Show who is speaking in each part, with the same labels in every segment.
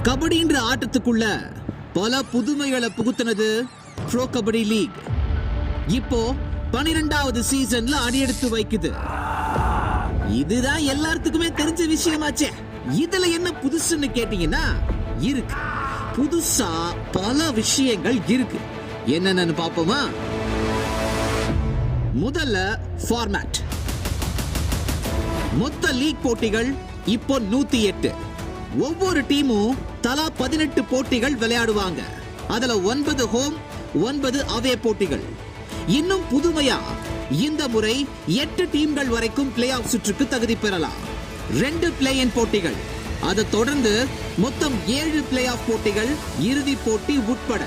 Speaker 1: கபடின்ற ஆட்டத்துக்குள்ள பல புதுமைகளை புகுத்தினது bro kabaddi league. இப்போ 12வது சீசன்ல அடியெடுத்து வைக்குது. இதுதான் எல்லாத்துக்குமே தெரிஞ்ச விஷயமாச்சே. இதுல என்ன புதுசுன்னு கேட்டீங்கன்னா, இருக்கு புதுசா பல விஷயங்கள் இருக்கு. என்னன்னு பாப்போமா? முதல்ல ஃபார்மேட். மொத்த லீக் போட்டிகள் இப்போ 108. ஒவ்வொரு டீமும் தலா 18 போட்டிகள் விளையாடுவாங்க. அதுல 9 ஹோம் 9 அவே போட்டிகள். இன்னும் புதுமையா இந்த முறை 8 டீம்கள் வரைக்கும் பிளே ஆஃப் சுற்றுக்கு தகுதி பெறலாம். 2 பிளே இன் போட்டிகள், அதை தொடர்ந்து மொத்தம் 7 பிளே ஆஃப் போட்டிகள், இறுதி போட்டி உட்பட.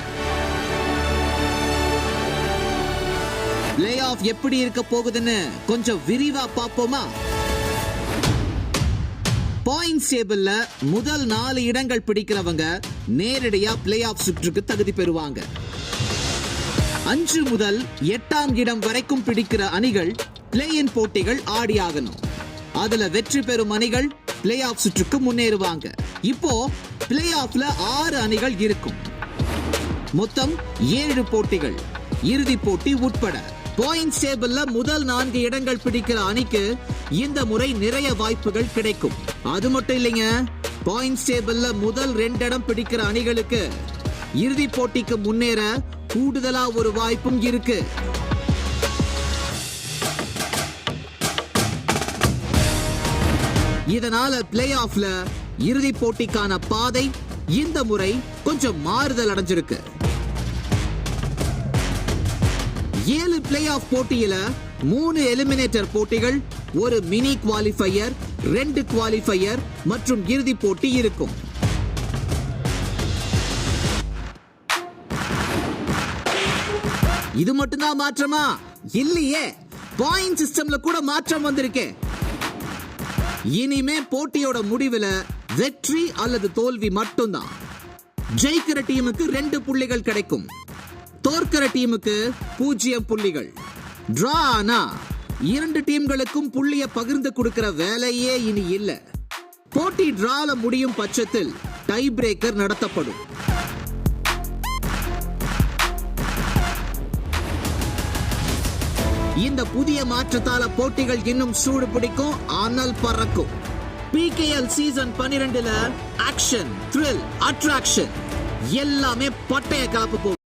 Speaker 1: பிளே ஆஃப் எப்படி இருக்க போகுதுன்னு கொஞ்சம் விரிவா பாப்போமா? பாயிண்ட்ஸ் டேபிள்ல முதல் 4 இடங்கள் பிடிக்கிறவங்க நேரடியா பிளே ஆஃப் சுற்றுக்கு தகுதி பெறுவாங்க. 5 முதல் 8ஆம் இடம் வரைக்கும் பிடிக்கிற அணிகள் பிளே இன் போட்டிகள் ஆடியாகணும். அதுல வெற்றி பெறும் அணிகள் பிளே ஆஃப் சுற்றுக்கு முன்னேறுவாங்க. இப்போ பிளே ஆஃப்ல 6 அணிகள் இருக்கும். மொத்தம் 7 போட்டிகள், இறுதி போட்டி உட்பட. பாயிண்ட்ஸ் டேபிள்ல முதல் 4 இடங்கள் பிடிக்கிற அணிக்கு இந்த முறை நிறைய வாய்ப்புகள் கிடைக்கும். அது மட்டும் இல்லைங்க, பாயிண்ட்ஸ் டேபிள்ல முதல் 2 இடம் பிடிக்கிற அணிகளுக்கு இறுதி போட்டிக்கு முன்னேற கூடுதலா ஒரு வாய்ப்பும் இருக்கு. இதனால பிளே ஆஃப்ல இறுதி போட்டிக்கான பாதை இந்த முறை கொஞ்சம் மாறுதல் அடைஞ்சிருக்கு. 7 பிளே ஆஃப் போட்டியில 3 எலிமினேட்டர் போட்டிகள், ஒரு மினி குவாலிஃபையர், 2 குவாலிஃபையர் மற்றும் இறுதி போட்டி இருக்கும். இது மட்டும்தான் மாற்றமா? இல்லையே, பாயிண்ட் சிஸ்டம்ல கூட மாற்றம் வந்திருக்கு. இனிமே போட்டியோட முடிவுல வெற்றி அல்லது தோல்வி மட்டும்தான். ஜெயிக்கிற டீமுக்கு 2 புள்ளிகள் கிடைக்கும், தோற்கிற டீமுக்கு 0 புள்ளிகள். டிரா ஆனா 2 டீம்களுக்கும் புள்ளிய பகிர்ந்து கொடுக்கிற வேலையே இனி இல்ல. போட்டி டிரால முடியும் பட்சத்தில் டை பிரேக்கர் நடத்தப்படும். இந்த புதிய மாற்றத்தால போட்டிகள் இன்னும் சூடு பிடிக்கும், ஆனால் பறக்கும். PKL சீசன் 12ல ஆக்ஷன், த்ரில், அட்ராக்ஷன் எல்லாமே பட்டைய கலப்பு போகும்.